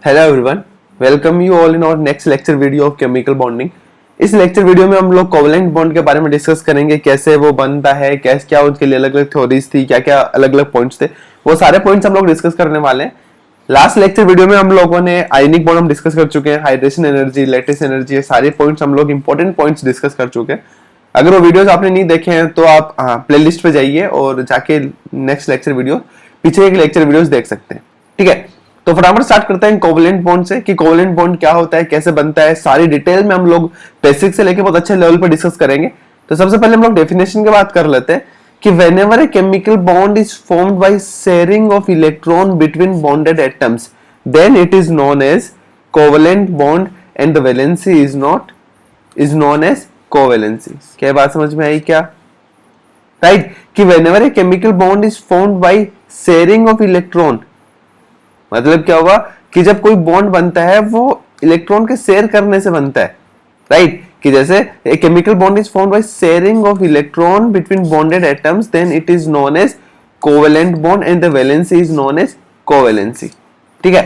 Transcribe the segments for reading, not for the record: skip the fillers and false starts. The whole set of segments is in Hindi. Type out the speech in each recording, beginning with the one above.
Hello everyone, welcome you all in our next lecture video of chemical bonding. इस लेक्चर वीडियो में हम लोग कोवलेंट बॉन्ड के बारे में डिस्कस करेंगे, कैसे वो बनता है, कैसे क्या उसके लिए अलग अलग थ्योरीज थी, क्या क्या अलग अलग पॉइंट्स थे, वो सारे पॉइंट्स हम लोग डिस्कस करने वाले हैं। लास्ट लेक्चर वीडियो में हम लोगों ने आयनिक बॉन्ड हम डिस्कस कर चुके हैं, हाइड्रेशन एनर्जी, लैटिस एनर्जी, ये सारे पॉइंट्स हम लोग इंपॉर्टेंट पॉइंट्स डिस्कस कर चुके हैं। अगर वो वीडियोस आपने नहीं देखे हैं तो आप प्लेलिस्ट पे जाइए और जाके नेक्स्ट लेक्चर वीडियो, पीछे एक लेक्चर वीडियोस देख सकते हैं। ठीक है, तो फटाफट स्टार्ट करते हैं कोवलेंट बॉन्ड से कि कोवलेंट बॉन्ड क्या होता है, कैसे बनता है, सारी डिटेल में हम लोग बेसिक से लेके बहुत अच्छे लेवल पर डिस्कस करेंगे। तो सबसे पहले हम लोग डेफिनेशन की बात कर लेते हैं कि whenever a chemical bond is formed by sharing of electron between bonded atoms, then it is known as covalent bond and the valency is known as covalency। क्या बात समझ में आई क्या? राइट, कि whenever a chemical bond is formed by sharing of electron, मतलब क्या होगा कि जब कोई बॉन्ड बनता है वो इलेक्ट्रॉन के शेयर करने से बनता है। राइट, कि जैसे a chemical bond is formed by sharing of electron between bonded atoms, then it is known as covalent bond and the valency is known as covalency. ठीक है,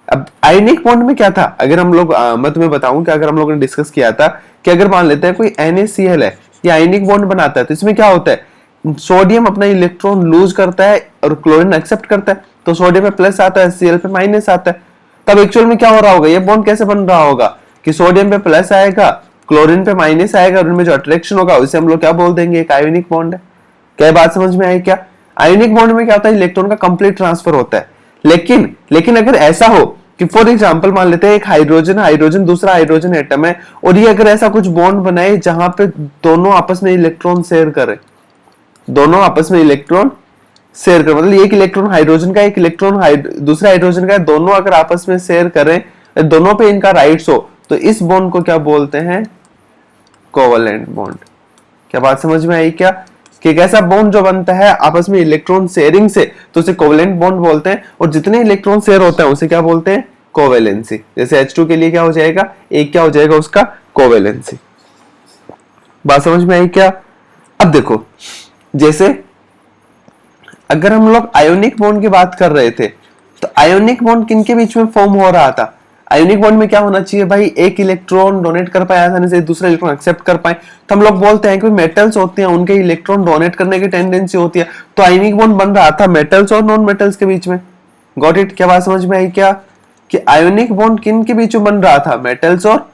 अब आयनिक बॉन्ड में क्या था, अगर हम लोग मैं तुम्हें बताऊं कि अगर हम लोगों ने डिस्कस किया था कि अगर मान लेते हैं कोई NaCl है, ये आयनिक बॉन्ड बनाता है, तो इसमें क्या होता है, सोडियम अपना इलेक्ट्रॉन लूज करता है और क्लोरीन एक्सेप्ट करता है, तो सोडियम पे प्लस आता है, Cl पे माइनस आता है। तब एक्चुअल में क्या हो रहा होगा, ये बॉन्ड कैसे बन रहा होगा कि सोडियम पे प्लस आएगा, क्लोरीन पे माइनस आएगा, और उनमें जो अट्रैक्शन होगा उसे हम लोग क्या बोल देंगे, एक आयोनिक बॉन्ड है। क्या बात समझ में आई क्या? आयोनिक बॉन्ड में क्या होता है, इलेक्ट्रॉन का कंप्लीट ट्रांसफर होता है। लेकिन अगर ऐसा हो कि फॉर एग्जांपल मान लेते हैं एक हाइड्रोजन हाइड्रोजन दूसरा हाइड्रोजन एटम है, और ये अगर ऐसा कुछ बॉन्ड बनाए जहां पे दोनों आपस में इलेक्ट्रॉन शेयर करें, दोनों आपस में इलेक्ट्रॉन शेयर करें, मतलब एक इलेक्ट्रॉन हाइड्रोजन का, एक इलेक्ट्रॉन दूसरा हाइड्रोजन का, दोनों अगर आपस में शेयर करें, दोनों पे इनका राइट्स हो, तो इस बॉन्ड को क्या बोलते हैं, कोवेलेंट बॉन्ड। क्या बात समझ में आई क्या? कि एक ऐसा बॉन्ड जो बनता है आपस में इलेक्ट्रॉन शेयरिंग से, तो उसे कोवेलेंट बॉन्ड बोलते हैं, और जितने इलेक्ट्रॉन शेयर होते हैं उसे क्या बोलते हैं, कोवेलेंसी। जैसे H2 के लिए क्या हो जाएगा, एक क्या हो जाएगा उसका, कोवेलेंसी। बात समझ में आई क्या? अब देखो, जैसे अगर हम लोग आयोनिक बॉन्ड की बात कर रहे थे, तो आयोनिक बॉन्ड किनके बीच में फॉर्म हो रहा था, आयोनिक बॉन्ड में क्या होना चाहिए भाई, एक इलेक्ट्रॉन डोनेट कर पाए आसानी से, दूसरा इलेक्ट्रॉन एक्सेप्ट कर पाए। तो हम लोग बोलते हैं कि मेटल्स होते हैं, उनके इलेक्ट्रॉन डोनेट करने की टेंडेंसी होती है, तो आयोनिक बॉन्ड बन रहा था मेटल्स और नॉन मेटल्स के बीच में। Got it? क्या बात समझ में आई क्या, कि आयोनिक बॉन्ड किन के बीच में बन रहा था, मेटल्स और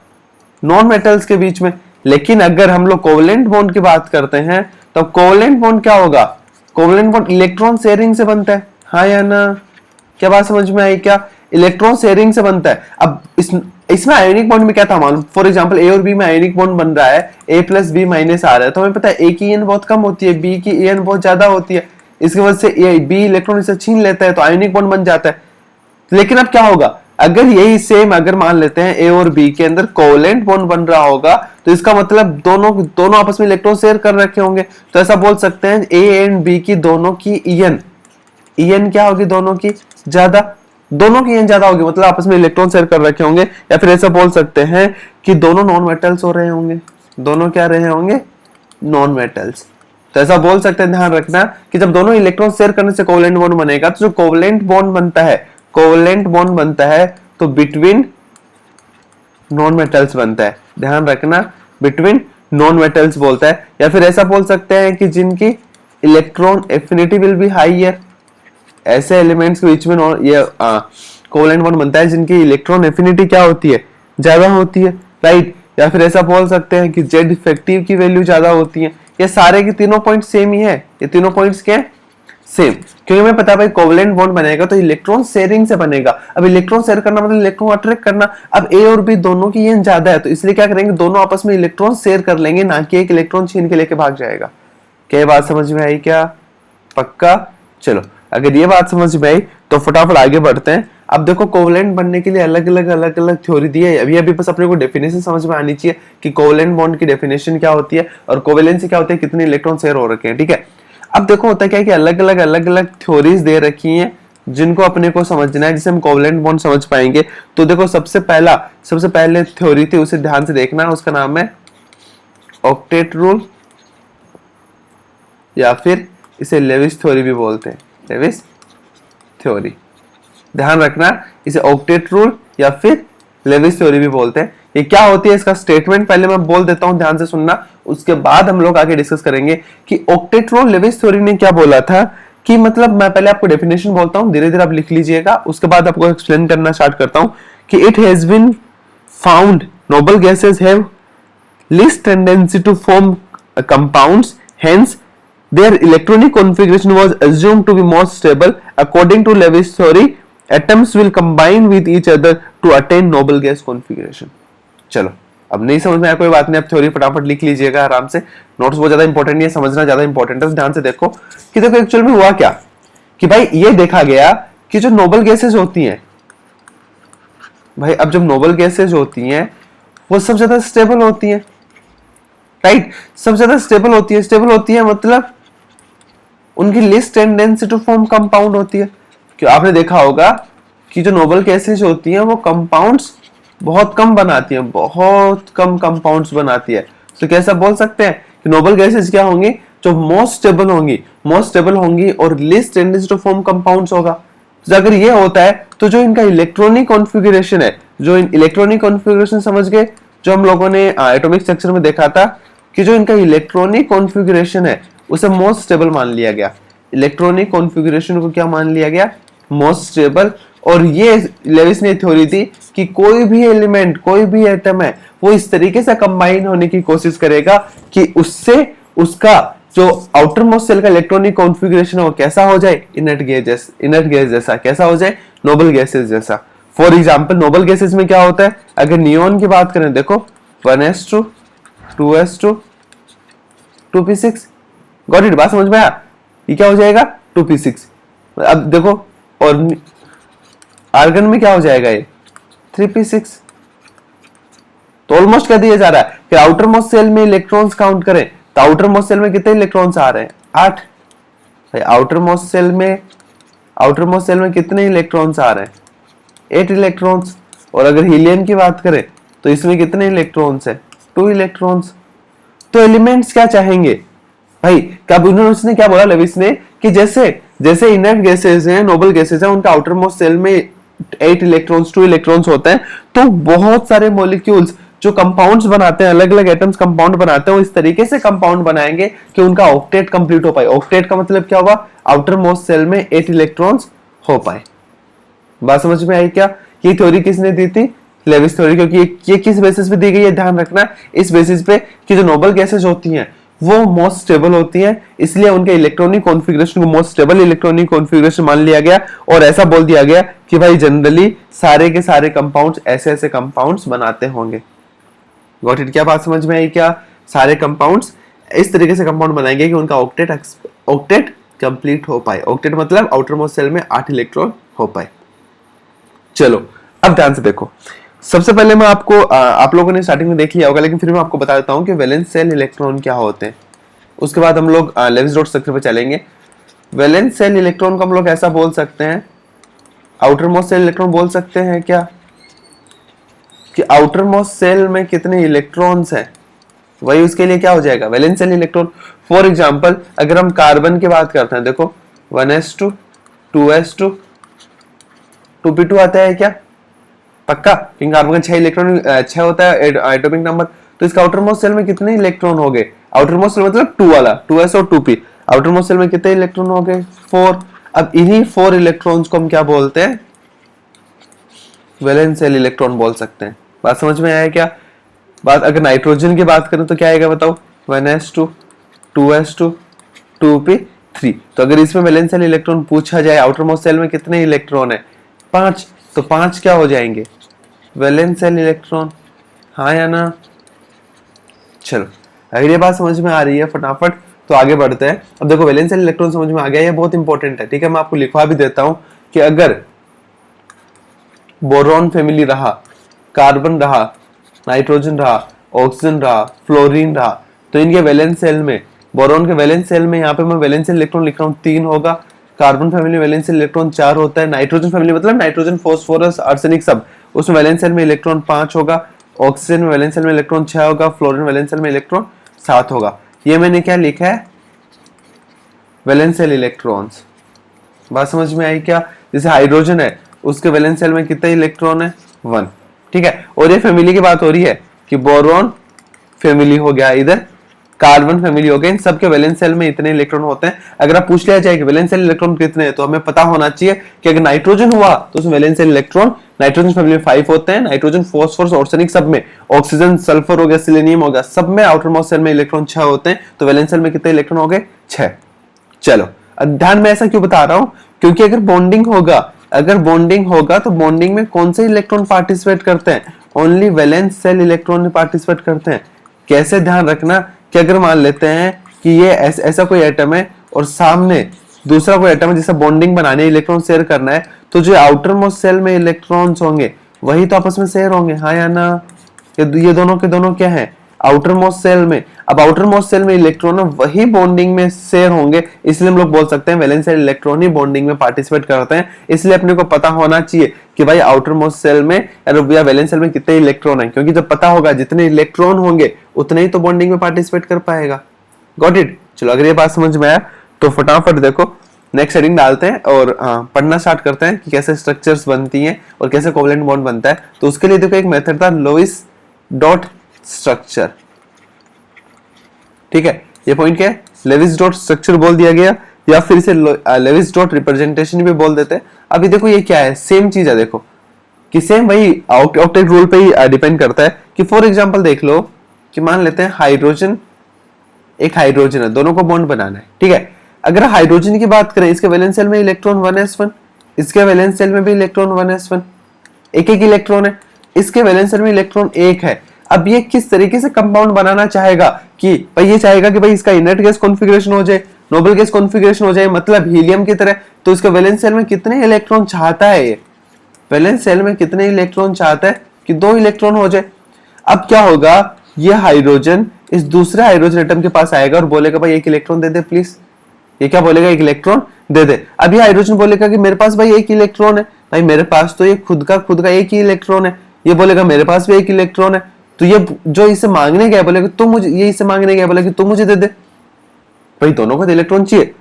नॉन मेटल्स के बीच में। लेकिन अगर हम लोग कोवेलेंट बॉन्ड की बात करते हैं, तो कोवेलेंट बॉन्ड क्या होगा, कोवेलेंट बॉन्ड इलेक्ट्रॉन शेयरिंग से बनता है, हाँ या ना? क्या बात समझ में आई क्या? इलेक्ट्रॉन शेयरिंग से बनता है। अब इसमें आयोनिक बॉन्ड में क्या था, मालूम, फॉर एग्जांपल ए और बी में आयोनिक बॉन्ड बन रहा है, ए प्लस बी माइनस आ रहा है, तो हमें पता है ए की एन बहुत कम होती है, बी की एन बहुत ज्यादा होती है, इसकी वजह से ए बी इलेक्ट्रॉन इसे छीन लेता है, तो आयोनिक बॉन्ड बन जाता है। लेकिन अब क्या होगा, अगर यही सेम अगर मान लेते हैं ए और बी के अंदर कोवेलेंट बॉन्ड बन रहा होगा, तो इसका मतलब दोनों दोनों आपस में इलेक्ट्रॉन शेयर कर रखे होंगे, तो ऐसा बोल सकते हैं ए एंड बी की दोनों की ईएन क्या होगी, दोनों की ज्यादा, दोनों की ईएन ज्यादा होगी, मतलब आपस में इलेक्ट्रॉन शेयर कर रखे होंगे। या फिर ऐसा बोल सकते हैं कि दोनों नॉन मेटल्स हो रहे होंगे, दोनों क्या रहे होंगे, नॉन मेटल्स। तो ऐसा बोल सकते हैं, ध्यान रखना कि जब दोनों इलेक्ट्रॉन शेयर करने से कोवेलेंट बॉन्ड बनेगा, तो जो कोवेलेंट बॉन्ड बनता है, कोवेलेंट बॉन्ड बनता है तो बिटवीन नॉन मेटल्स बनता है, ध्यान रखना, बिटवीन नॉन मेटल्स बोलता है। या फिर ऐसा बोल सकते हैं कि जिनकी electron affinity will be higher, ऐसे एलिमेंट्स के बीच में ये कोवेलेंट बॉन्ड बनता है जिनकी इलेक्ट्रॉन एफिनिटी क्या होती है, ज्यादा होती है। राइट, या फिर ऐसा बोल सकते हैं कि जेड इफेक्टिव की वैल्यू ज्यादा होती है। ये सारे के तीनों पॉइंट सेम ही है, ये तीनों पॉइंट्स क्या है, सेम, क्योंकि हमें पता है भाई कोवेलेंट बॉन्ड बनेगा तो इलेक्ट्रॉन शेयरिंग से बनेगा। अब इलेक्ट्रॉन शेयर करना मतलब इलेक्ट्रॉन अट्रैक्ट करना। अब ए और बी दोनों की ये ज्यादा है, तो इसलिए क्या करेंगे, दोनों आपस में इलेक्ट्रॉन शेयर कर लेंगे, ना कि एक इलेक्ट्रॉन छीन के लेके भाग जाएगा। क्या बात समझ में आई क्या? पक्का? चलो, अगर ये बात समझ में आई तो फटाफट आगे बढ़ते हैं। अब देखो, कोवेलेंट बनने के लिए अलग अलग थ्योरी दी है, अभी बस अपने को डेफिनेशन समझ में आनी चाहिए कि कोवेलेंट बॉन्ड की डेफिनेशन क्या होती है और कोवेलेंसी क्या होती है, कितने इलेक्ट्रॉन शेयर हो रखे हैं। ठीक है, अब देखो होता क्या है कि अलग अलग थ्योरीज दे रखी हैं जिनको अपने को समझना है, जिसे हम कोवेलेंट बॉन्ड समझ पाएंगे। तो देखो, सबसे पहले थ्योरी थी, उसे ध्यान से देखना, उसका नाम है ऑक्टेट रूल, या फिर इसे लेविस थ्योरी भी बोलते हैं, लेविस थ्योरी। ध्यान रखना, इसे ऑक्टेट रूल या फिर लेविस थ्योरी भी बोलते हैं। ये क्या होती है, इसका स्टेटमेंट पहले मैं बोल देता हूं, ध्यान से सुनना, उसके बाद हम लोग आगे डिस्कस करेंगे कि ऑक्टेट रूल लेविस थ्योरी ने क्या बोला था। कि मतलब मैं पहले आपको डेफिनेशन बोलता हूं, धीरे धीरे आप लिख लीजिएगा, उसके बाद आपको एक्सप्लेन करना स्टार्ट करता हूं कि it has been found noble gases have least tendency to form compounds, hence their electronic configuration was assumed to be more stable. According to Lewis theory, atoms will combine with each other to attain noble gas configuration. चलो, अब नहीं समझ में आया कोई बात नहीं, आप थ्योरी फटाफट लिख लीजिएगा आराम से, नोट्स बहुत ज्यादा इंपॉर्टेंट नहीं है, समझना ज्यादा इंपॉर्टेंट है। ध्यान से देखो कि देखो एक्चुअल में हुआ क्या, कि भाई ये देखा गया कि जो नोबल गैसेस होती हैं भाई, अब जब नोबल गैसेस होती हैं वो सब ज्यादा स्टेबल होती हैं, राइट, सब ज्यादा स्टेबल होती है। स्टेबल होती है मतलब उनकी least tendency to form compound होती है। क्यों, आपने देखा होगा कि जो नोबल गैसेस होती हैं वो कंपाउंड्स बहुत कम बनाती हैं, बहुत कम कंपाउंड्स बनाती है। तो कैसा बोल सकते हैं कि नोबल गैसेस क्या होंगी, जो मोस्ट स्टेबल होंगी, मोस्ट स्टेबल होंगी और least tendency to form compounds होगा। तो अगर ये होता है तो जो इनका इलेक्ट्रॉनिक कॉन्फ़िगरेशन है, जो इलेक्ट्रॉनिक कॉन्फ़िगरेशन समझ गए, जो हम लोगों ने एटॉमिक स्ट्रक्चर में देखा था कि जो इनका इलेक्ट्रॉनिक कॉन्फ़िगरेशन है उसे मोस्ट स्टेबल मान लिया गया। इलेक्ट्रॉनिक कॉन्फ़िगरेशन को क्या मान लिया गया, मोस्ट स्टेबल। और ये लेविस ने थ्योरी थी कि कोई भी एलिमेंट, कोई भी एटम है, वो इस तरीके से कंबाइन होने की कोशिश करेगा कि उससे उसका जो आउटर मोस्ट सेल का इलेक्ट्रॉनिक कॉन्फ़िगरेशन है वो कैसा हो जाए, इनर्ट गैस जैसा। कैसा हो जाए, नोबल गैसेस जैसा। फॉर एग्जांपल नोबल गैसेस में क्या होता है, अगर नियोन की बात करें, देखो 1s2 2s2 2p6, got it, बात समझ में आया, ये क्या हो जाएगा 2p6। अब देखो और आर्गन में क्या हो जाएगा, ये 3p6। तो ऑलमोस्ट क्या दिया जा रहा है कि आउटर मोस्ट सेल में इलेक्ट्रॉन्स काउंट करें तो आउटर मोस्ट सेल में कितने इलेक्ट्रॉन्स आ रहे हैं, 8। भाई आउटर मोस्ट सेल में कितने इलेक्ट्रॉन्स आ रहे हैं, 8 इलेक्ट्रॉन्स। और अगर हीलियम की बात करें तो इसमें कितने इलेक्ट्रॉन्स है, 2 इलेक्ट्रॉन्स। तो एलिमेंट्स क्या चाहेंगे भाई, कब उसने क्या बोला लेविस ने कि जैसे जैसे इनर्ट गैसेस हैं, नोबल गैसेस हैं, उनका आउटर मोस्ट सेल में 8 इलेक्ट्रॉन्स, 2 इलेक्ट्रॉन्स होते हैं, तो बहुत सारे मॉलिक्यूल्स जो कंपाउंड्स बनाते हैं, अलग अलग एटम्स कंपाउंड बनाते हैं, वो इस तरीके से कंपाउंड बनाएंगे कि उनका ऑक्टेट कंप्लीट हो पाए। ऑक्टेट का मतलब क्या होगा, आउटर मोस्ट सेल में 8 इलेक्ट्रॉन्स हो पाए। बात समझ में आई क्या, ये थ्योरी किसने दी थी, लेविस थ्योरी। क्योंकि ये किस बेसिस पे दी गई है, ध्यान रखना, इस बेसिस पे कि जो नोबल गैसेस होती हैं वो मोस्ट स्टेबल होती हैं, इसलिए उनके इलेक्ट्रॉनिक कॉन्फ़िगरेशन को मोस्ट स्टेबल इलेक्ट्रॉनिक कॉन्फ़िगरेशन मान लिया गया और ऐसा बोल दिया गया कि भाई जनरली सारे के सारे कंपाउंड्स ऐसे ऐसे कंपाउंड्स बनाते होंगे। गॉट इट, क्या बात समझ में आई क्या, सारे कंपाउंड्स इस तरीके से कंपाउंड बनाएंगे कि उनका ऑक्टेट कंप्लीट हो पाए। ऑक्टेट मतलब आउटर मोस्ट सेल में 8 इलेक्ट्रॉन हो पाए। चलो अब ध्यान से देखो, सबसे पहले मैं आपको आप लोगों ने स्टार्टिंग में देख लिया होगा, लेकिन फिर मैं आपको बता देता हूं कि वैलेंस सेल इलेक्ट्रॉन क्या होते हैं। उसके बाद हम लोग लेविस डॉट स्ट्रक्चर पे चलेंगे। वैलेंस सेल इलेक्ट्रॉन को हम लोग ऐसा बोल सकते हैं, आउटर मोस्ट सेल इलेक्ट्रॉन बोल सकते हैं क्या, कि आउटर मोस्ट सेल में कितने इलेक्ट्रॉन्स हैं, वही उसके लिए क्या हो जाएगा, valence shell electron. For example अगर हम कार्बन की बात करते हैं, देखो 1s2 2s2 2p2 आता है क्या, पक्का, क्योंकि कार्बन का 6 इलेक्ट्रॉन 6 होता है एटॉमिक नंबर। तो इसका आउटर मोस्ट सेल में कितने इलेक्ट्रॉन हो गए, आउटर मोस्ट सेल मतलब 2 वाला, 2s और 2p, आउटर मोस्ट सेल में कितने इलेक्ट्रॉन हो गए, 4। अब इन्हीं 4 इलेक्ट्रॉन्स को हम क्या बोलते हैं, वैलेंस सेल इलेक्ट्रॉन बोल सकते हैं। बात समझ में आया क्या। बात अगर नाइट्रोजन की बात करें तो क्या आएगा बताओ, 1s2 2s2 2p3। तो अगर इसमें वैलेंस सेल इलेक्ट्रॉन पूछा जाए आउटर मोस्ट सेल में कितने इलेक्ट्रॉन है, 5, तो 5 क्या हो जाएंगे, वैलेंस सेल इलेक्ट्रॉन, हाँ या ना। चलो अगर ये बात समझ में आ रही है फटाफट तो आगे बढ़ते हैं। अब देखो वैलेंस सेल इलेक्ट्रॉन समझ में आ गया, ये बहुत इंपॉर्टेंट है, ठीक है। मैं आपको लिखवा भी देता हूं कि अगर बोरॉन फैमिली रहा, कार्बन रहा, नाइट्रोजन रहा, ऑक्सीजन रहा, फ्लोरीन रहा, तो इनके वैलेंस सेल में, बोरॉन के वैलेंस सेल में यहाँ पे मैं वैलेंस सेल इलेक्ट्रॉन लिख रहा हूँ 3 होगा, carbon family valence shell electron 4 होता है, नाइट्रोजन फैमिली मतलब नाइट्रोजन फॉस्फोरस आर्सेनिक सब, उसमें वैलेंस सेल में इलेक्ट्रॉन 5 होगा, ऑक्सीजन में वैलेंस सेल में इलेक्ट्रॉन 6 होगा, फ्लोरीन वैलेंस सेल में इलेक्ट्रॉन 7 होगा। ये मैंने क्या लिखा है, वैलेंस सेल इलेक्ट्रॉन्स। बात समझ में आई क्या। जैसे हाइड्रोजन है उसके वैलेंस शेल में कितने इलेक्ट्रॉन है, 1। ठीक है, और ये फैमिली की बात हो रही है कि बोरॉन फैमिली हो गया, इधर कार्बन फैमिली हो गया, इन सबके वैलेंस शेल में इतने इलेक्ट्रॉन होते हैं। अगर आप पूछ लिया जाए कि वैलेंस शेल इलेक्ट्रॉन कितने हैं, तो हमें पता होना चाहिए कि अगर नाइट्रोजन हुआ तो उसमें valence shell electron nitrogen family में 5 होते हैं, नाइट्रोजन, फॉस्फोरस, आर्सेनिक सब में, ऑक्सीजन, सल्फर हो गया, सेलेनियम हो गया, सब में आउटर मोस्ट शेल में इलेक्ट्रॉन 6 होते हैं। तो वैलेंस शेल में कितने इलेक्ट्रॉन हो गए, 6। चलो, ध्यान में ऐसा क्यों बता रहा हूं, क्योंकि अगर बॉन्डिंग होगा, तो बॉन्डिंग में कौन से इलेक्ट्रॉन पार्टिसिपेट करते हैं, only valence shell electron participate करते हैं। कैसे, ध्यान रखना कि अगर मान लेते हैं कि ये ऐसा कोई एटम है और सामने दूसरा कोई एटम है जिसे बॉन्डिंग बनाने, इलेक्ट्रॉन शेयर करना है, तो जो आउटर मोस्ट शेल में इलेक्ट्रॉन्स होंगे वही तो आपस में शेयर होंगे, हाँ या ना। ये दोनों के दोनों क्या है, आउटर मोस्ट सेल में। अब आउटर मोस्ट सेल में इलेक्ट्रॉन वही बॉन्डिंग में शेयर होंगे, इसलिए हम लोग बोल सकते हैं वैलेंस शेल इलेक्ट्रॉन ही बॉन्डिंग में पार्टिसिपेट करते हैं। इसलिए अपने को पता होना चाहिए कि भाई आउटर मोस्ट सेल में या वैलेंस शेल में कितने इलेक्ट्रॉन हैं, क्योंकि जब पता होगा जितने इलेक्ट्रॉन होंगे उतने ही तो बॉन्डिंग में पार्टिसिपेट कर पाएगा। Got it. चलो, अगर ये बात समझ में आया तो फटाफट देखो नेक्स्ट हेडिंग डालते हैं और पढ़ना स्टार्ट करते हैं कि कैसे स्ट्रक्चर्स बनती हैं और कैसे कोवलेंट बॉन्ड बनता है। तो उसके लिए देखो एक मेथड था लोइस डॉट स्ट्रक्चर। ठीक है, ये पॉइंट क्या है, लेविस डॉट स्ट्रक्चर बोल दिया गया, या फिर इसे लेविस डॉट रिप्रेजेंटेशन भी बोल देते हैं। अभी देखो ये क्या है, सेम चीज है, देखो कि सेम वही ऑक्टेट रूल पे ही डिपेंड करता है। कि फॉर एग्जांपल देख लो कि मान लेते हैं हाइड्रोजन, एक हाइड्रोजन है, दोनों को बॉन्ड बनाना है। ठीक है, अगर हाइड्रोजन की बात करें, इसके वैलेंस शेल में इलेक्ट्रॉन 1s1, इसके वैलेंस शेल में भी इलेक्ट्रॉन 1s1, एक एक इलेक्ट्रॉन है, इसके वैलेंस शेल में इलेक्ट्रॉन 1 है। अब ये किस तरीके से कंपाउंड बनाना चाहेगा कि भाई ये चाहेगा कि भाई इसका इनर्ट गैस कॉन्फ़िगरेशन हो जाए, नोबल गैस कॉन्फ़िगरेशन हो जाए, मतलब हीलियम की तरह। तो इसका वैलेंस शेल में कितने इलेक्ट्रॉन चाहता है, ये वैलेंस शेल में कितने इलेक्ट्रॉन चाहता है कि 2 इलेक्ट्रॉन हो जाए। अब क्या होगा, ये हाइड्रोजन इस दूसरे हाइड्रोजन एटम के पास आएगा और बोलेगा भाई 1 इलेक्ट्रॉन दे दे प्लीज। ये क्या बोलेगा, 1 इलेक्ट्रॉन दे दे। अब ये हाइड्रोजन बोलेगा कि मेरे पास भाई 1 इलेक्ट्रॉन है, भाई मेरे पास तो ये खुद का 1 ही इलेक्ट्रॉन है। ये बोलेगा मेरे पास भी 1 इलेक्ट्रॉन है। तो ये जो इसे मांगने गया बोलेगा तुम मुझे, ये इसे मांगने गया बोला कि तुम मुझे दे दे, भाई दोनों को इलेक्ट्रॉन चाहिए।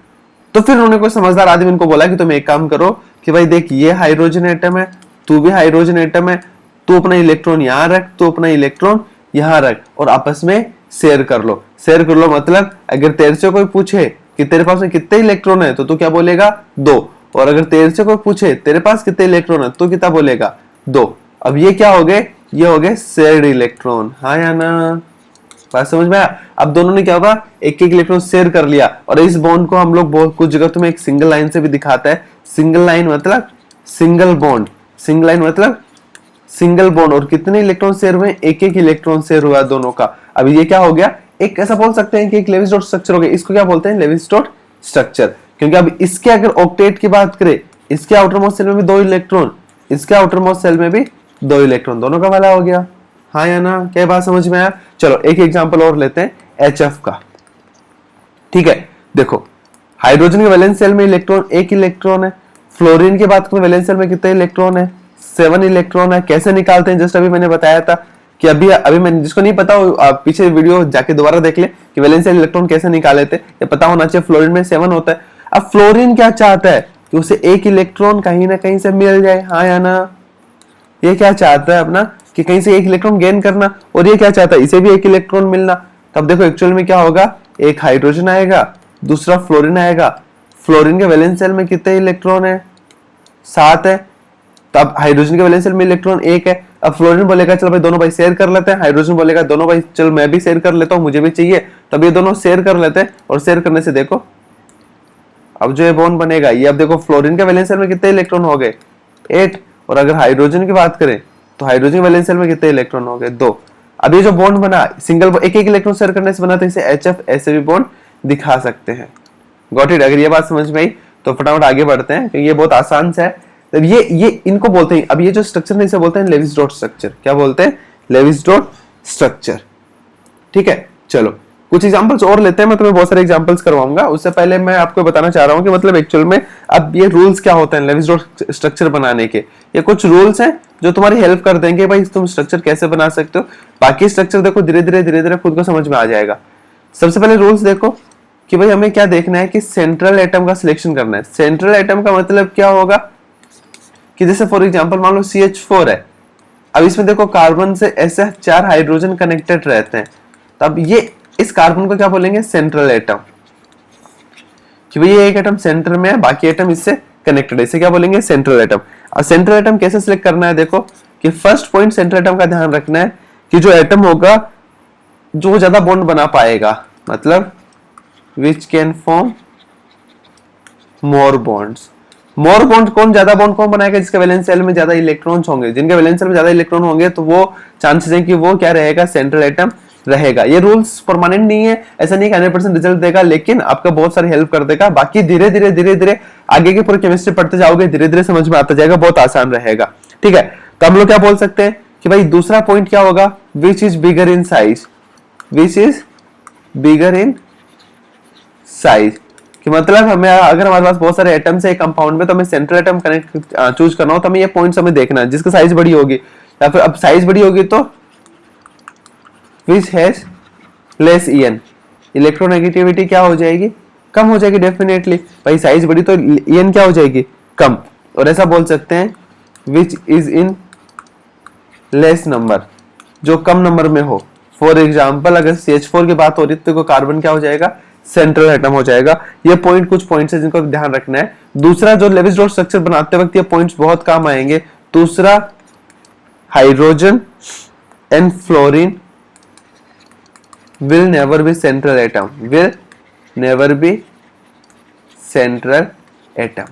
तो फिर उन्होंने कोई समझदार आदमी इनको बोला कि तुम एक काम करो कि भाई देख ये हाइड्रोजन एटम है, तू भी हाइड्रोजन एटम है, तू अपना इलेक्ट्रॉन यहाँ रख, तू अपना इलेक्ट्रॉन यहाँ रख, और आपस में शेयर कर लो। शेयर कर लो मतलब अगर तेरे से कोई पूछे कि तेरे पास में कितने इलेक्ट्रॉन है, तो तू क्या बोलेगा, 2। और अगर तेरे से कोई पूछे तेरे पास कितने इलेक्ट्रॉन है, तो कितना बोलेगा, 2। अब ये क्या हो गए, ये हो गए शेयर्ड इलेक्ट्रॉन, हाँ या ना, बात समझ में आया। अब दोनों ने क्या होगा, एक एक इलेक्ट्रॉन शेयर कर लिया। और इस बॉन्ड को हम लोग बहुत कुछ जगह तुम्हें एक सिंगल लाइन से भी दिखाता है। सिंगल लाइन मतलब सिंगल बॉन्ड, सिंगल लाइन मतलब सिंगल बॉन्ड। और कितने इलेक्ट्रॉन शेयर हुए, एक एक इलेक्ट्रॉन शेयर हुआ दोनों का। अब ये क्या हो गया, एक ऐसा बोल सकते हैं कि एक लेविस डॉट स्ट्रक्चर हो गया। इसको क्या बोलते हैं, लेविस डॉट स्ट्रक्चर। क्योंकि अब इसके अगर ऑक्टेट की बात करें, इसके आउटर मोस्ट सेल में भी 2 इलेक्ट्रॉन, इसके आउटर मोस्ट सेल में भी 2 इलेक्ट्रॉन, दोनों का वाला हो गया, हाँ या ना। क्या बात समझ में आया। चलो एक एग्जांपल और लेते हैं HF का। ठीक है, देखो हाइड्रोजन के वैलेंस शेल में इलेक्ट्रॉन 1 इलेक्ट्रॉन है। फ्लोरीन की बात करें, वैलेंस शेल में कितने इलेक्ट्रॉन है, 7 इलेक्ट्रॉन है। कैसे निकालते हैं, जस्ट अभी मैंने बताया था कि अभी मैंने, जिसको नहीं पता आप पीछे वीडियो जाके दोबारा देख ले कि वैलेंस शेल इलेक्ट्रॉन कैसे निकाले थे, ये पता होना चाहिए। फ्लोरीन में 7 होता है। अब फ्लोरीन क्या चाहता है कि उसे 1 इलेक्ट्रॉन कहीं ना कहीं से मिल जाए, हाँ या ना। ये क्या चाहता है अपना कि कहीं से 1 इलेक्ट्रॉन गेन करना, और ये क्या चाहता है, इसे भी 1 इलेक्ट्रॉन मिलना। तब देखो एक्चुअल में क्या होगा, एक हाइड्रोजन आएगा, दूसरा फ्लोरीन आएगा। फ्लोरीन के वैलेंस शेल में कितने इलेक्ट्रॉन है, 7 है। तब हाइड्रोजन के वैलेंस शेल में इलेक्ट्रॉन 1 है। अब फ्लोरीन बोलेगा चल भाई दोनों भाई शेयर कर लेते हैं, हाइड्रोजन बोलेगा दोनों भाई चल मैं भी शेयर कर लेता हूं, मुझे भी चाहिए। तब ये दोनों शेयर कर लेते हैं, और शेयर करने से देखो अब जो ये बॉन्ड बनेगा, ये अब देखो फ्लोरीन के वैलेंस शेल में कितने इलेक्ट्रॉन हो गए, 8। और अगर हाइड्रोजन की बात करें तो हाइड्रोजन के वैलेंस शेल में कितने इलेक्ट्रॉन हो गए, 2। अब ये जो बॉन्ड बना सिंगल एक एक इलेक्ट्रॉन शेयर करने से बना, तो इसे HF ऐसे भी बॉन्ड दिखा सकते हैं। Got it. अगर ये बात समझ में आई तो फटाफट आगे बढ़ते हैं, क्योंकि ये बहुत आसान सा है। तब ये इनको बोलते हैं, अब ये जो स्ट्रक्चर है इसे बोलते हैं लेविस डॉट स्ट्रक्चर। क्या बोलते हैं, लेविस डॉट स्ट्रक्चर। ठीक है, चलो कुछ एग्जांपल्स और लेते हैं। मैं तुम्हें बहुत सारे एग्जांपल्स करवाऊंगा, उससे पहले मैं आपको बताना चाह रहा हूं कि मतलब एक्चुअल में अब ये रूल्स क्या होते हैं लेविस डॉट स्ट्रक्चर बनाने के। ये कुछ रूल्स हैं जो तुम्हारी हेल्प कर देंगे भाई तुम स्ट्रक्चर कैसे बना सकते हो। बाकी स्ट्रक्चर देखो धीरे धीरे खुद को समझ में आ जाएगा। सबसे पहले रूल्स देखो कि भाई हमें क्या देखना है कि सेंट्रल एटम का सिलेक्शन करना है। सेंट्रल एटम का मतलब क्या होगा, कि जैसे फॉर एग्जांपल मान लो CH4 है, अब इसमें देखो कार्बन से ऐसे 4 हाइड्रोजन कनेक्टेड रहते हैं, तो अब ये इस कार्बन को क्या बोलेंगे, सेंट्रल एटम, कि भाई ये एक एटम सेंटर में है, बाकी एटम इससे कनेक्टेड है, इसे क्या बोलेंगे, सेंट्रल एटम। अब सेंट्रल एटम कैसे सिलेक्ट करना है, देखो कि फर्स्ट पॉइंट सेंट्रल एटम का ध्यान रखना है कि जो एटम होगा जो ज्यादा बॉन्ड बना पाएगा, मतलब which can form more bonds. More bond कौन, ज्यादा बॉन्ड कौन बनाएगा, जिसके वैलेंस शेल में ज्यादा इलेक्ट्रॉन्स होंगे, जिनके वैलेंस शेल में ज्यादा इलेक्ट्रॉन होंगे तो वो चांसेस है कि वो क्या रहेगा, सेंट्रल एटम रहेगा। ये रूल्स परमानेंट नहीं है, ऐसा नहीं कि 100% रिजल्ट देगा, लेकिन आपका बहुत सारी हेल्प कर देगा। बाकी धीरे धीरे आगे की पूरी केमिस्ट्री पढ़ते जाओगे, धीरे धीरे समझ में आता जाएगा, बहुत आसान रहेगा। ठीक है, तो हम लोग क्या बोल सकते हैं कि भाई दूसरा पॉइंट क्या होगा, which is bigger in size, which is bigger in size, कि मतलब हमें अगर हमारे पास बहुत सारे एटम्स है एक कंपाउंड में, तो हमें सेंट्रल एटम कनेक्ट चूज करना हो, तो हमें ये पॉइंट्स हमें देखना है, जिसकी साइज बड़ी होगी, या फिर अब साइज बड़ी होगी तो which has less En, electronegativity क्या हो जाएगी, कम हो जाएगी डेफिनेटली, भाई साइज बड़ी तो En क्या हो जाएगी, कम। और ऐसा बोल सकते हैं which is in less number, जो कम नंबर में हो। फॉर एग्जाम्पल अगर CH4 की बात हो रही तो कार्बन क्या हो जाएगा, सेंट्रल एटम हो जाएगा। ये पॉइंट कुछ पॉइंट्स है जिनको ध्यान रखना है। दूसरा जो लेविस डॉट स्ट्रक्चर बनाते वक्त ये पॉइंट्स बहुत काम आएंगे। दूसरा, hydrogen and fluorine will never be central atom, will never be central atom,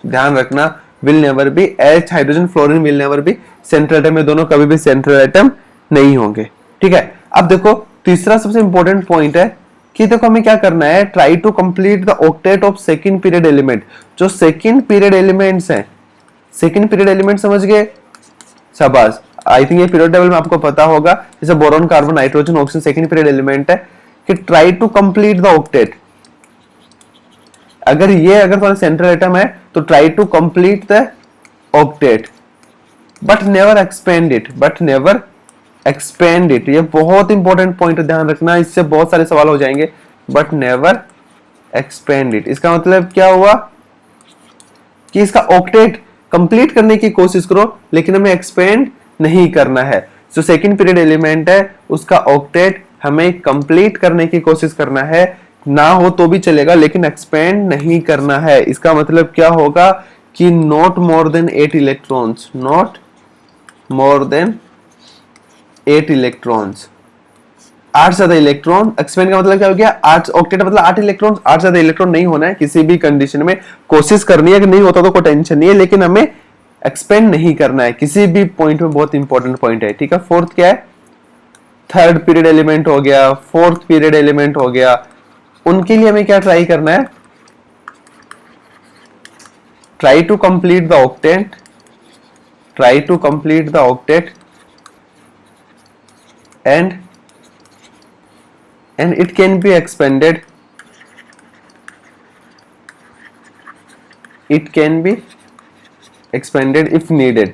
ध्यान रखना, will never be, H hydrogen fluorine will never be central atom, ये दोनों कभी भी central atom नहीं होंगे। ठीक है, अब देखो तीसरा सबसे इंपॉर्टेंट पॉइंट है कि देखो हमें क्या करना है, try to complete the octet of second period element. जो सेकंड पीरियड एलिमेंट्स हैं, सेकंड पीरियड एलिमेंट समझ गए, शाबाश। आई थिंक ये पीरियड टेबल में आपको पता होगा, जैसे boron, carbon, nitrogen, oxygen second period element है, कि try to complete the octet. अगर तुम्हारा सेंट्रल एटम है तो try to complete the octet, but never expand it, but never expand it. ये बहुत इंपॉर्टेंट पॉइंट ध्यान रखना, इससे बहुत सारे सवाल हो जाएंगे। बट नेवर एक्सपेंड इट, इसका मतलब क्या हुआ कि इसका ऑक्टेट कंप्लीट करने की कोशिश करो, लेकिन हमें एक्सपेंड नहीं करना है। जो सेकंड पीरियड एलिमेंट है उसका ऑक्टेट हमें कंप्लीट करने की कोशिश करना है, ना हो तो भी चलेगा, लेकिन एक्सपेंड नहीं करना है। इसका मतलब क्या होगा कि not more than 8 electrons, not more than 8 electrons, 8 ज्यादा इलेक्ट्रॉन। एक्सपेंड का मतलब क्या हो गया, 8 ऑक्टेट मतलब 8 इलेक्ट्रॉन, 8 ज्यादा इलेक्ट्रॉन नहीं होना है किसी भी कंडीशन में। कोशिश करनी है, कि नहीं होता तो कोई टेंशन नहीं है, लेकिन हमें एक्सपेंड नहीं करना है किसी भी पॉइंट में। बहुत इंपॉर्टेंट पॉइंट है। ठीक है, फोर्थ क्या है, थर्ड पीरियड एलिमेंट हो गया, फोर्थ पीरियड एलिमेंट हो गया, उनके लिए हमें क्या ट्राई करना है, try to complete the octet, try to complete the octet and it can be expanded, it can be expanded if needed।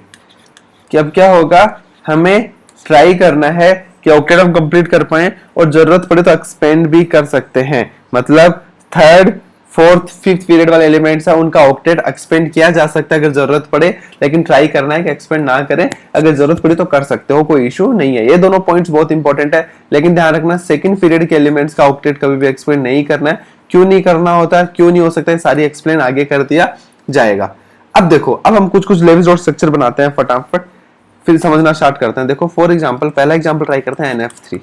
कि अब क्या होगा, हमें ट्राई करना है कि ऑक्टेट हम कंप्लीट कर पाए, और जरूरत पड़े तो एक्सपेंड भी कर सकते हैं। मतलब थर्ड, फोर्थ, फिफ्थ पीरियड वाले एलिमेंट्स है, उनका ऑक्टेट एक्सपेंड किया जा सकता है अगर जरूरत पड़े, लेकिन ट्राई करना है कि एक्सपेंड ना करें। अगर जरूरत पड़ी तो कर सकते हो, कोई इशू नहीं है। ये दोनों पॉइंट्स बहुत इंपॉर्टेंट है, लेकिन ध्यान रखना सेकंड पीरियड के एलिमेंट्स का ऑक्टेट कभी भी एक्सपेंड नहीं करना है। क्यों नहीं करना होता, क्यों नहीं हो सकता है, सारी एक्सप्लेन आगे कर दिया जाएगा। अब देखो, अब हम कुछ लेविस डॉट स्ट्रक्चर बनाते हैं फटाफट, फिर समझना स्टार्ट करते हैं। देखो फॉर एग्जाम्पल, पहला एग्जाम्पल ट्राई करते हैं NF3।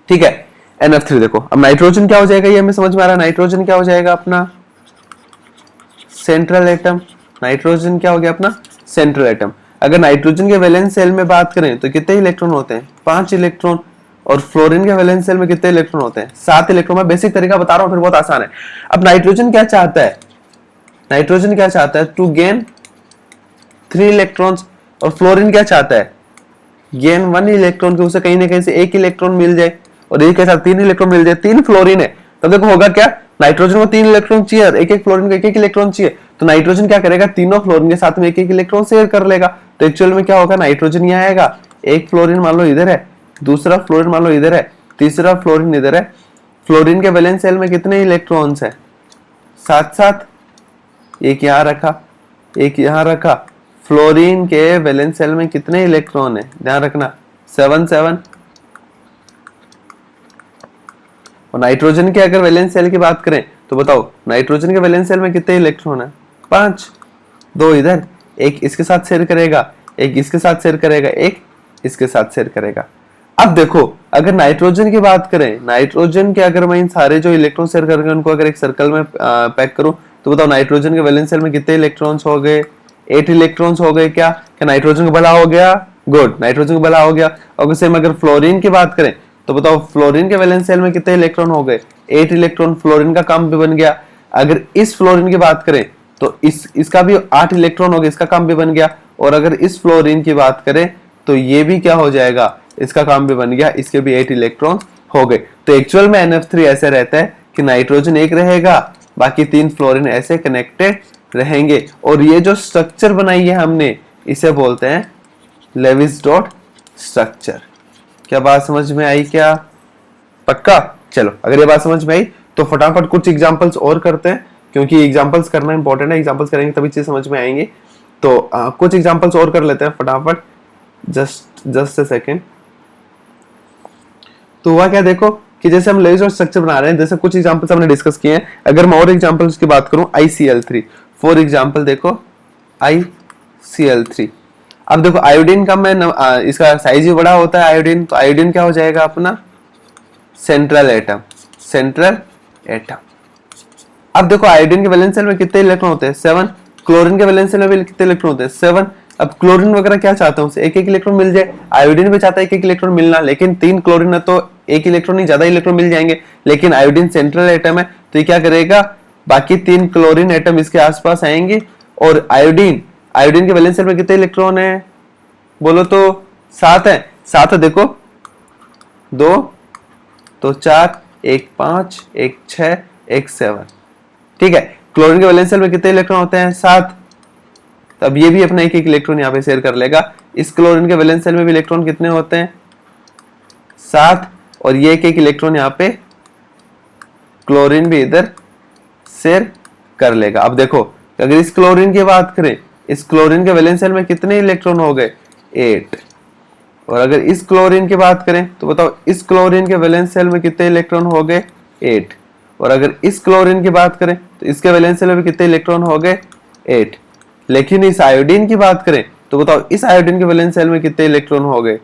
ठीक है, NF3 देखो, अब नाइट्रोजन क्या हो जाएगा, ये हमें समझ में आ रहा है। नाइट्रोजन क्या हो जाएगा अपना, सेंट्रल एटम। नाइट्रोजन क्या हो गया अपना, सेंट्रल एटम। अगर नाइट्रोजन के वैलेंस सेल में बात करें तो कितने इलेक्ट्रॉन होते हैं, 5 इलेक्ट्रॉन। और फ्लोरीन के वैलेंस सेल में कितने इलेक्ट्रॉन होते हैं, 7 इलेक्ट्रॉन। मैं बेसिक तरीका बता रहा हूं, फिर बहुत आसान है। अब नाइट्रोजन क्या चाहता है, नाइट्रोजन क्या चाहता है, टू गेन 3 इलेक्ट्रॉन्स। और फ्लोरीन क्या चाहता है, गेन 1 इलेक्ट्रॉन, कि उसे कहीं ना कहीं से 1 इलेक्ट्रॉन मिल जाए, और एक के साथ 3 इलेक्ट्रॉन मिल जाए। 3 फ्लोरीन है, तब देखो होगा क्या, नाइट्रोजन को 3 इलेक्ट्रॉन चाहिए, एक फ्लोरीन को एक इलेक्ट्रॉन चाहिए। तो नाइट्रोजन क्या करेगा, तीनों फ्लोरीन के साथ में एक इलेक्ट्रॉन शेयर कर लेगा। तो एक्चुअल में क्या होगा, नाइट्रोजन यहाँ आएगा, एक फ्लोरीन मान लो इधर है, दूसरा फ्लोरीन मान लो इधर है, तीसरा फ्लोरीन इधर है। फ्लोरीन के वैलेंस सेल में कितने इलेक्ट्रॉन्स है, 7 7। एक यहाँ रखा, एक यहाँ रखा। फ्लोरीन के वैलेंस सेल में कितने इलेक्ट्रॉन है, ध्यान रखना 7 7। और नाइट्रोजन के अगर वैलेंस सेल की बात करें तो बताओ नाइट्रोजन के वैलेंस सेल में कितने इलेक्ट्रॉन है, 5। 2 इधर, एक इसके साथ शेयर करेगा, एक इसके साथ शेयर करेगा, एक इसके साथ शेयर करेगा। अब देखो अगर नाइट्रोजन की बात करें, नाइट्रोजन के अगर मैं इन सारे जो इलेक्ट्रॉन शेयर करके उनको अगर एक सर्कल में पैक करूं तो बताओ नाइट्रोजन के वैलेंस सेल में कितने इलेक्ट्रॉन्स हो गए, 8 इलेक्ट्रॉन्स हो गए। क्या नाइट्रोजन का भला हो गया, गुड, नाइट्रोजन का भला हो गया। और सेम अगर फ्लोरीन की बात करें तो बताओ फ्लोरीन के वैलेंस सेल में कितने इलेक्ट्रॉन हो गए, 8 इलेक्ट्रॉन, फ्लोरीन का काम भी बन गया। अगर इस फ्लोरीन की बात करें तो इसका भी 8 इलेक्ट्रॉन हो गए, इसका काम भी बन गया। और अगर इस फ्लोरीन की बात करें तो ये भी क्या हो जाएगा, इसका काम भी बन गया, इसके भी 8 इलेक्ट्रॉन हो गए। तो एक्चुअल में NF3 ऐसे रहता है कि नाइट्रोजन एक रहेगा, बाकी 3 फ्लोरीन ऐसे कनेक्टेड रहेंगे। और ये जो स्ट्रक्चर बनाई है हमने इसे बोलते हैं लेविस डॉट स्ट्रक्चर। क्या बात समझ में आई क्या, पक्का? चलो अगर ये बात समझ में आई तो फटाफट कुछ एग्जांपल्स और करते हैं, क्योंकि एग्जांपल्स करना इंपॉर्टेंट है, एग्जांपल्स करेंगे तभी चीज समझ में आएंगे। तो कुछ एग्जांपल्स और कर लेते हैं फटाफट, जस्ट अ सेकेंड। तो हुआ क्या, देखो कि जैसे हम लेविस डॉट स्ट्रक्चर बना रहे हैं, जैसे कुछ एग्जांपल्स हमने डिस्कस किए हैं। अगर मैं और एग्जांपल्स की बात करूं, ICl3 फॉर एग्जांपल, देखो ICl3। अब देखो आयोडीन का मैं इसका साइज भी बड़ा होता है आयोडीन, तो आयोडीन क्या हो जाएगा अपना सेंट्रल एटम, सेंट्रल एटम। अब देखो आयोडीन के वैलेंस सेल में कितने इलेक्ट्रॉन होते हैं, 7। क्लोरीन के वैलेंस सेल में भी कितने इलेक्ट्रॉन होते हैं, 7। अब क्लोरीन वगैरह क्या चाहता हूँ, एक एक इलेक्ट्रॉन मिल जाए। आयोडीन भी चाहता है एक एक इलेक्ट्रॉन मिलना, लेकिन 3 क्लोरीन है तो एक इलेक्ट्रॉन नहीं ज्यादा इलेक्ट्रॉन मिल जाएंगे। लेकिन आयोडीन सेंट्रल एटम है तो ये क्या करेगा, बाकी 3 क्लोरीन एटम इसके आसपास आएंगे। और आयोडीन, आयोडीन के वैलेंस सेल में कितने इलेक्ट्रॉन है, बोलो तो 7 है। 7 देखो, 2 तो 4, 1 5, 1 6, 1 7, ठीक है। क्लोरीन के वैलेंस सेल में कितने इलेक्ट्रॉन होते हैं, 7। तब ये भी अपना एक एक इलेक्ट्रॉन यहाँ पे शेयर कर लेगा। इस क्लोरीन के वैलेंस सेल में भी इलेक्ट्रॉन कितने होते हैं, 7। और ये एक एक इलेक्ट्रॉन यहाँ पे क्लोरीन भी इधर शेयर कर लेगा। अब देखो अगर इस क्लोरीन की बात करें, इस क्लोरीन के वैलेंस सेल में कितने इलेक्ट्रॉन हो गए, 8। और अगर इस क्लोरीन की बात करें तो बताओ इस क्लोरीन के वैलेंस सेल में कितने इलेक्ट्रॉन हो गए, 8। और अगर इस क्लोरीन की बात करें तो इसके वैलेंस सेल में कितने इलेक्ट्रॉन हो गए, 8। लेकिन इस आयोडीन की बात करें तो बताओ इस आयोडीन के वैलेंस सेल में कितने इलेक्ट्रॉन हो गए,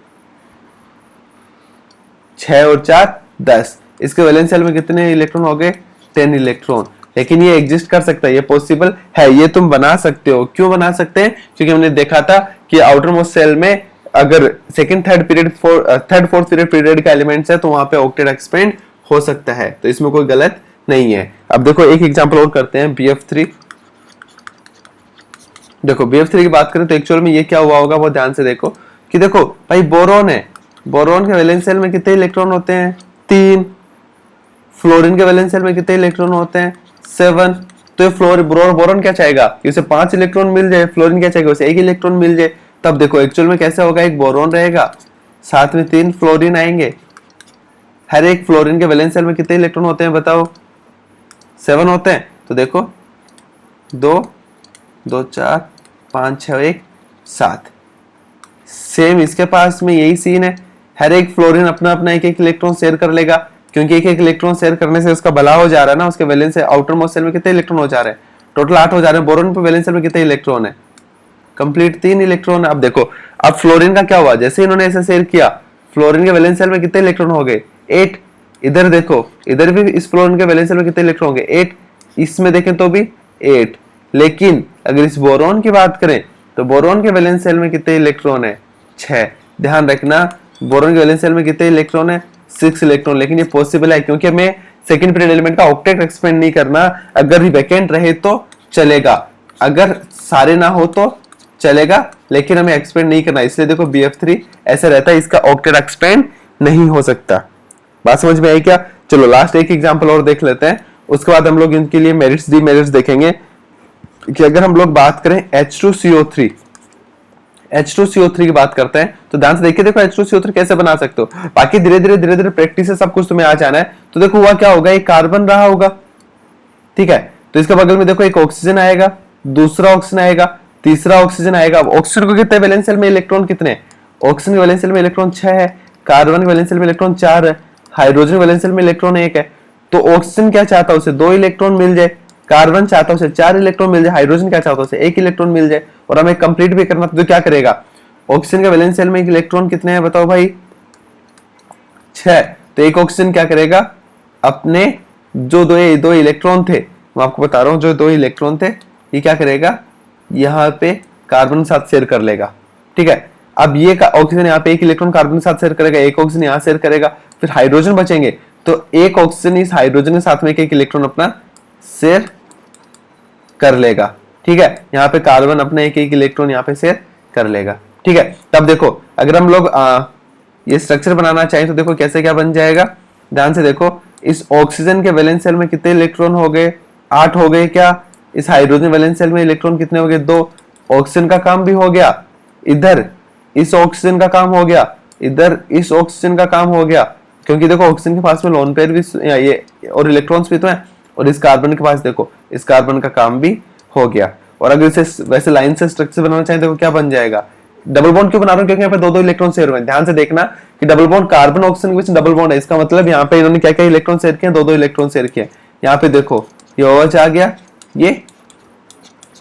6 और 4 10। इसके वैलेंस सेल में कितने इलेक्ट्रॉन हो गए, 10 इलेक्ट्रॉन। लेकिन ये एग्जिस्ट कर सकता है, ये पॉसिबल है, ये तुम बना सकते हो। क्यों बना सकते हैं, क्योंकि हमने देखा था कि आउटर मोस्ट सेल में अगर second third period third fourth period का एलिमेंट्स है तो वहां पे ऑक्टेट एक्सपेंड हो सकता है, तो इसमें कोई गलत नहीं है। अब देखो एक एग्जांपल और करते हैं, BF3। देखो BF3 की बात करें तो एक्चुअल में ये क्या हुआ होगा, बहुत ध्यान से देखो कि देखो भाई बोरोन है, बोरोन के वैलेंस सेल में कितने इलेक्ट्रॉन होते हैं, 3। फ्लोरीन के वैलेंस सेल में कितने इलेक्ट्रॉन होते हैं, 7। तो ये बोरोन क्या चाहेगा कि उसे 5 इलेक्ट्रॉन मिल जाए, फ्लोरीन क्या चाहेगा उसे 1 इलेक्ट्रॉन मिल जाए। तब देखो एक्चुअल में कैसे होगा, एक बोरोन रहेगा, साथ में 3 फ्लोरीन आएंगे। हर एक फ्लोरीन के वैलेंस सेल में कितने इलेक्ट्रॉन होते हैं बताओ, 7 होते हैं। तो देखो 2 2 4 5 6 1 7। सेम इसके पास में यही सीन है, हर एक फ्लोरीन अपना अपना एक एक इलेक्ट्रॉन शेयर कर लेगा, क्योंकि एक एक इलेक्ट्रॉन शेयर करने से उसका भला हो जा रहा है ना। उसके वैलेंस से आउटर मोस्ट सेल में कितने इलेक्ट्रॉन हो जा रहे हैं, टोटल 8 हो जा रहे हैं। बोरोन पे वैलेंस सेल में कितने इलेक्ट्रॉन है, कंप्लीट 3 इलेक्ट्रॉन है। अब देखो अब फ्लोरीन का क्या हुआ, जैसे इन्होंने ऐसे शेयर किया, फ्लोरीन के वैलेंस सेल में कितने इलेक्ट्रॉन हो गए, 8। इधर देखो, इधर भी इस फ्लोरीन के वैलेंस सेल में कितने इलेक्ट्रॉन हो गए, 8। इसमें देखें तो भी 8। लेकिन अगर इस बोरोन की बात करें तो बोरोन के वैलेंस सेल में कितने इलेक्ट्रॉन है, 6। ध्यान रखना बोरोन के वैलेंस सेल में कितने इलेक्ट्रॉन है, 6 इलेक्ट्रॉन। लेकिन ये पॉसिबल है क्योंकि हमें सेकंड पीरियड एलिमेंट का ऑक्टेट एक्सपेंड नहीं करना। अगर भी वैकेंट रहे तो चलेगा, अगर सारे ना हो तो चलेगा, लेकिन हमें एक्सपेंड नहीं करना। इसलिए देखो BF3 ऐसा रहता है, इसका ऑक्टेट एक्सपेंड नहीं हो सकता। बात समझ में आई क्या? चलो लास्ट एक एग्जांपल और देख लेते हैं, उसके बाद हम लोग इनके लिए मेरिट्स डीमेरिट्स देखेंगे। कि अगर हम लोग बात करें H2CO3 की बात करते हैं तो ध्यान से देखिए, देखो H2CO3 कैसे बना सकते हो। बाकी धीरे धीरे प्रैक्टिस से सब कुछ तुम्हें आ जाना है। तो देखो हुआ क्या होगा, एक कार्बन रहा होगा, ठीक है, तो इसके बगल में देखो एक ऑक्सीजन आएगा, दूसरा ऑक्सीजन आएगा, तीसरा ऑक्सीजन आएगा। ऑक्सीजन को कितने वैलेंस शेल में इलेक्ट्रॉन कितने हैं? ऑक्सीजन के वैलेंस शेल में इलेक्ट्रॉन 6 है, कार्बन के वैलेंस शेल में इलेक्ट्रॉन 4 है, हाइड्रोजन वैलेंस शेल में इलेक्ट्रॉन 1 है। तो ऑक्सीजन क्या चाहता है? उसे 2 इलेक्ट्रॉन मिल जाए। कार्बन चाहता है उसे 4 इलेक्ट्रॉन मिल जाए। हाइड्रोजन क्या चाहता है? उसे 1 इलेक्ट्रॉन मिल जाए। और हमें कंप्लीट भी करना, तो क्या करेगा? ऑक्सीजन के वैलेंस शेल में इलेक्ट्रॉन कितने हैं बताओ भाई? 6। तो एक ऑक्सीजन क्या करेगा? अपने जो दो इलेक्ट्रॉन थे, मैं आपको बता रहा हूं, जो 2 इलेक्ट्रॉन थे, ये क्या करेगा? यहाँ पे कार्बन के साथ शेयर कर लेगा। ठीक है, अब ये ऑक्सीजन यहाँ पे 1 इलेक्ट्रॉन कार्बन के साथ शेयर करेगा, 1 ऑक्सीजन यहाँ शेयर करेगा, फिर हाइड्रोजन बचेंगे। तो एक ऑक्सीजन इस हाइड्रोजन के साथ में 1 इलेक्ट्रॉन अपना शेयर कर लेगा। ठीक है, यहाँ पे कार्बन अपना 1 इलेक्ट्रॉन यहाँ पे शेयर कर लेगा। ठीक है, तब देखो अगर हम लोग ये स्ट्रक्चर बनाना चाहें तो देखो कैसे क्या बन जाएगा। ध्यान से देखो, इस ऑक्सीजन के वैलेंस शेल में कितने इलेक्ट्रॉन हो गए? 8 हो गए क्या? इस हाइड्रोजन वैलेंस शेल में इलेक्ट्रॉन कितने हो गए? 2। ऑक्सीजन का काम भी हो गया, इधर इस ऑक्सीजन का काम हो गया, इधर इस ऑक्सीजन का काम हो गया, क्योंकि देखो ऑक्सीजन के पास में लोन पेयर भी ये और इलेक्ट्रॉन्स भी तो हैं। और इस कार्बन के पास देखो, इस कार्बन का काम भी हो गया। और अगर इसे वैसे लाइन से स्ट्रक्चर बनाना चाहें तो क्या बन जाएगा? डबल बॉन्ड क्यों बना रहा हूं? क्योंकि यहाँ पे 2 इलेक्ट्रॉन शेयर हुए हैं। ध्यान से देखना कि डबल बॉन्ड कार्बन ऑक्सीजन के बीच डबल बॉन्ड है, इसका मतलब यहाँ पे इन्होंने क्या क्या इलेक्ट्रॉन शेयर किए? 2 इलेक्ट्रॉन शेयर किए। यहाँ पे देखो ये OH आ गया, ये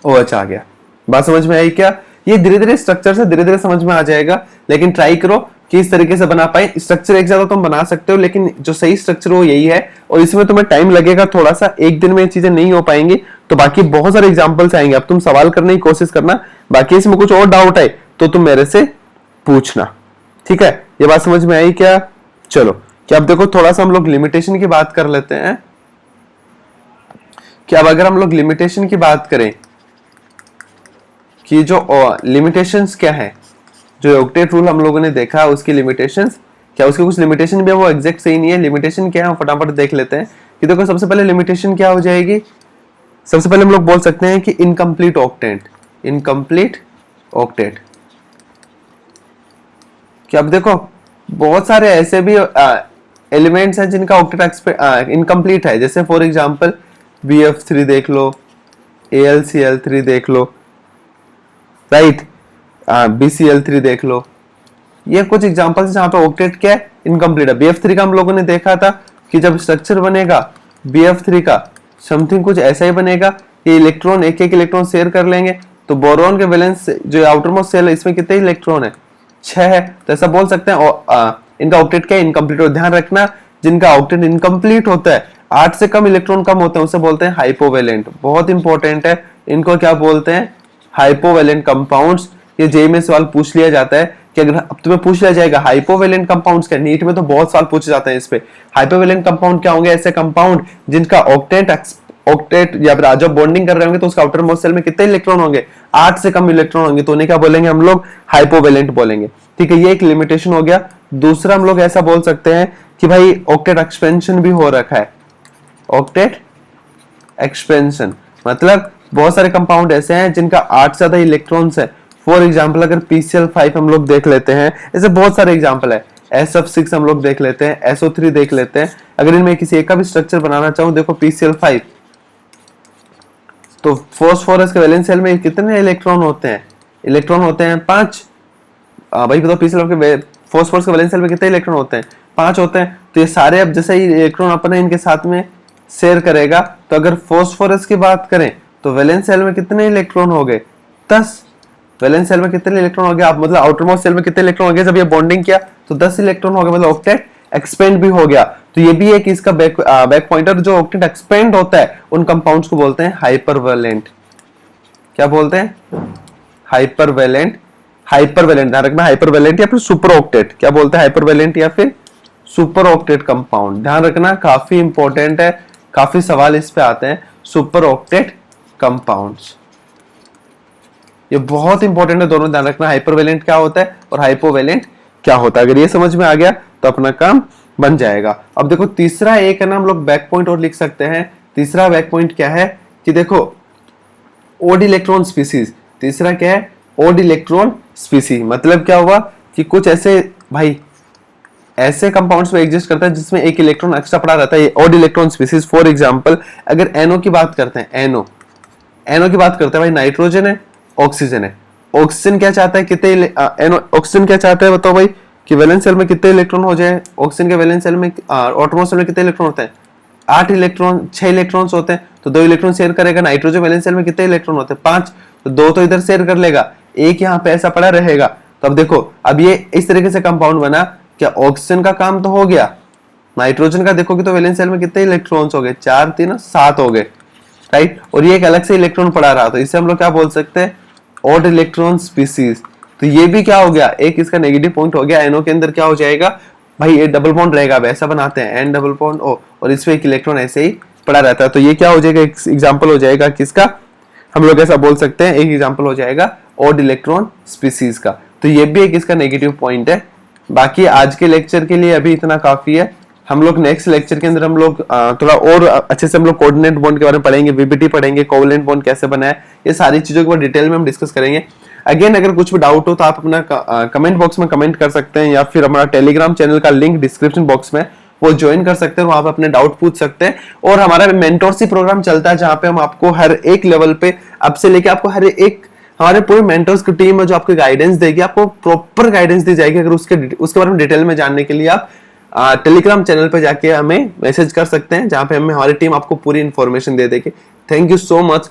OH आ गया। बात समझ में आई क्या? ये धीरे धीरे स्ट्रक्चर से धीरे धीरे समझ में आ जाएगा, लेकिन ट्राई करो कि इस तरीके से बना पाए। स्ट्रक्चर एक ज्यादा तुम बना सकते हो, लेकिन जो सही स्ट्रक्चर वो यही है, और इसमें तुम्हें टाइम लगेगा थोड़ा सा, एक दिन में ये चीजें नहीं हो पाएंगी। तो बाकी बहुत सारे एग्जांपल्स आएंगे, अब तुम सवाल करने की कोशिश करना। बाकी इसमें कुछ और डाउट है तो तुम मेरे से पूछना। ठीक है, ये बात समझ में आई क्या? चलो, क्या अब देखो थोड़ा सा हम लोग लिमिटेशन की बात कर लेते हैं। कि अब अगर हम लोग लिमिटेशन की बात करें कि जो लिमिटेशंस क्या है, जो ऑक्टेट रूल हम लोगों ने देखा उसकी लिमिटेशंस क्या, उसके कुछ लिमिटेशन भी है वो एग्जैक्ट सही नहीं है। लिमिटेशन क्या है हम फटाफट देख लेते हैं। कि देखो सबसे पहले लिमिटेशन क्या हो जाएगी? सबसे पहले हम लोग बोल सकते हैं कि इनकम्प्लीट ऑक्टेट। इनकम्प्लीट ऑक्टेट कि अब देखो बहुत सारे ऐसे भी एलिमेंट्स हैं जिनका ऑक्टेट इनकम्प्लीट है। जैसे फॉर एग्जांपल BF3 देख लो, AlCl3 देख लो, राइट, BCl3 देख लो। ये कुछ एग्जांपल्स जहां पे ऑक्टेट क्या है? इनकम्प्लीट है। BF3 का हम लोगों ने देखा था कि जब स्ट्रक्चर बनेगा BF3 का समथिंग कुछ ऐसा ही बनेगा कि इलेक्ट्रॉन एक इलेक्ट्रॉन शेयर कर लेंगे। तो बोरॉन के वैलेंस जो आउटर मोस्ट शेल है इसमें कितने इलेक्ट्रॉन है? 6 है। तो ऐसा बोल सकते हैं इनका ऑक्टेट क्या है? इनकम्प्लीट। और ध्यान रखना जिनका ऑक्टेट इनकम्प्लीट होता है, 8 से कम इलेक्ट्रॉन कम होते हैं, उसे बोलते हैं हाइपोवैलेंट। बहुत इंपॉर्टेंट है, इनको क्या बोलते हैं? हाइपोवैलेंट कंपाउंड्स। ये जेईई में सवाल पूछ लिया जाता है कि अगर अब तुम्हें पूछ लिया जाएगा हाइपोवैलेंट कंपाउंड्स क्या, नीट में तो बहुत सवाल पूछे जाते हैं इस पे। हाइपोवैलेंट कंपाउंड क्या होंगे? ऐसे कंपाउंड जिनका ऑक्टेट या फिर जब बॉन्डिंग कर रहे होंगे तो उसका आउटर मोस्ट शेल में कितने इलेक्ट्रॉन होंगे? 8 से कम इलेक्ट्रॉन होंगे, तो उन्हें क्या बोलेंगे हम लोग? हाइपोवैलेंट बोलेंगे। ठीक है, ये एक लिमिटेशन हो गया। दूसरा हम लोग ऐसा बोल सकते हैं कि भाई ऑक्टेट एक्सपेंशन भी हो रखा है। ऑक्टेट एक्सपेंशन मतलब बहुत सारे कंपाउंड ऐसे हैं जिनका 8 से ज्यादा इलेक्ट्रॉन्स है। फॉर एग्जांपल अगर PCl5 हम लोग देख लेते हैं, ऐसे बहुत सारे एग्जांपल है। SF6 हम लोग देख लेते हैं, SO3 देख लेते हैं। अगर इनमें किसी एक का भी स्ट्रक्चर बनाना चाहूं, देखो PCl5 तो फास्फोरस के वैलेंस शेल में कितने इलेक्ट्रॉन होते हैं? इलेक्ट्रॉन होते हैं 5। भाई बताओ PCl के फास्फोरस के वैलेंस शेल में कितने इलेक्ट्रॉन होते हैं? 5 होते हैं। तो ये सारे अब जैसे ही इलेक्ट्रॉन अपने इनके साथ में शेयर करेगा, तो अगर फास्फोरस की बात करें तो वैलेंस शेल में कितने इलेक्ट्रॉन हो गए? 10। वैलेंस शेल में कितने इलेक्ट्रॉन हो गया? आप मतलब आउटर मोस्ट शेल में कितने इलेक्ट्रॉन हो गए? जब ये बॉन्डिंग किया तो 10 इलेक्ट्रॉन हो गए, मतलब ऑक्टेट एक्सपेंड भी हो गया। तो ये भी है कि इसका बैक पॉइंटर जो ऑक्टेट एक्सपेंड होता है उन कंपाउंड्स को बोलते हैं हाइपरवैलेंट। क्या बोलते हैं? हाइपरवैलेंट। हाइपरवैलेंट ध्यान रखना, हाइपरवैलेंट या फिर सुपर ऑक्टेट। क्या बोलते हैं? हाइपरवैलेंट या फिर सुपर ऑक्टेट कंपाउंड। ध्यान रखना, काफी इंपॉर्टेंट है, काफी सवाल इस पे आते हैं। सुपर ऑक्टेट कंपाउंड्स ये बहुत इंपॉर्टेंट है, दोनों ध्यान रखना। हाइपरवैलेंट क्या होता है और हाइपोवैलेंट क्या होता है, अगर ये समझ में आ गया तो अपना काम बन जाएगा। अब देखो तीसरा एक है ना, हम लोग बैक पॉइंट और लिख सकते हैं। तीसरा बैक पॉइंट क्या है कि देखो ओड इलेक्ट्रॉन स्पीसीज। तीसरा क्या है? Odd electron species. मतलब क्या हुआ कि कुछ ऐसे भाई ऐसे कंपाउंड्स में एग्जिस्ट करता है जिसमें एक इलेक्ट्रॉन एक्स्ट्रा पड़ा रहता है, ये odd electron species. For example अगर NO की बात करते हैं, NO NO की बात करते हैं भाई, नाइट्रोजन है, ऑक्सीजन है। ऑक्सीजन क्या चाहता है, कितने ऑक्सीजन क्या चाहता है बताओ भाई, कि वैलेंस शेल में कितने इलेक्ट्रॉन हो जाए। ऑक्सीजन के वैलेंस शेल में ऑटोनॉमस शेल में कितने इलेक्ट्रॉन होते हैं, 8 इलेक्ट्रॉन, 6 इलेक्ट्रॉन्स होते हैं, तो 2 इलेक्ट्रॉन शेयर करेगा। नाइट्रोजन वैलेंस शेल में कितने इलेक्ट्रॉन होते हैं, 5, तो 2 तो इधर शेयर कर लेगा, एक यहाँ पे ऐसा पड़ा रहेगा। तो अब देखो, अब ये इस तरीके से कंपाउंड बना, क्या ऑक्सीजन का काम तो हो गया, नाइट्रोजन का देखोगे तो वैलेंस शेल में कितने इलेक्ट्रॉन्स हो गए, 4 3 7 हो गए, राइट। और ये एक अलग से इलेक्ट्रॉन पड़ा रहा, तो इसे हम लोग क्या बोल सकते हैं, ऑड इलेक्ट्रॉन स्पीसीज। तो ये भी क्या हो गया, एक इसका नेगेटिव पॉइंट हो गया। एनओ के अंदर क्या हो जाएगा भाई, ये डबल बॉन्ड रहेगा, अब ऐसा बनाते हैं एन डबल बॉन्ड ओ, और इसमें एक इलेक्ट्रॉन ऐसे ही पड़ा रहता है। तो ये क्या हो जाएगा, एक एग्जांपल हो जाएगा किसका, हम लोग ऐसा बोल सकते हैं, एक एग्जांपल हो जाएगा ऑड इलेक्ट्रॉन स्पीसीज का। तो ये भी एक इसका नेगेटिव पॉइंट है। बाकी आज के लेक्चर के लिए अभी इतना काफी है। हम लोग नेक्स्ट लेक्चर के अंदर हम लोग थोड़ा और अच्छे से हम लोग कोऑर्डिनेट बॉन्ड के बारे में पढ़ेंगे, वीबीटी पढ़ेंगे, कोवलेंट बॉन्ड कैसे बना है, ये सारी चीजों के बारे में डिटेल में हम डिस्कस करेंगे। अगेन अगर कुछ भी डाउट हो तो आप अपना कमेंट बॉक्स में कमेंट कर सकते हैं, या फिर हमारा टेलीग्राम चैनल का लिंक डिस्क्रिप्शन बॉक्स में वो ज्वाइन कर सकते हैं, वहां पे अपने डाउट पूछ सकते हैं। और हमारा मेंटोरशिप प्रोग्राम चलता है, जहां पे हम आपको हर एक लेवल पे अब से लेके आपको हर एक, हमारे पूरे मेंटर्स की टीम है जो आपको गाइडेंस देगी, आपको प्रॉपर गाइडेंस दी जाएगी। अगर उसके बारे में डिटेल में जानने के लिए आप टेलीग्राम चैनल पे जाके हमें मैसेज कर सकते हैं, जहां पे हमें हमारी टीम आपको पूरी इंफॉर्मेशन दे देगी। Thank you so much.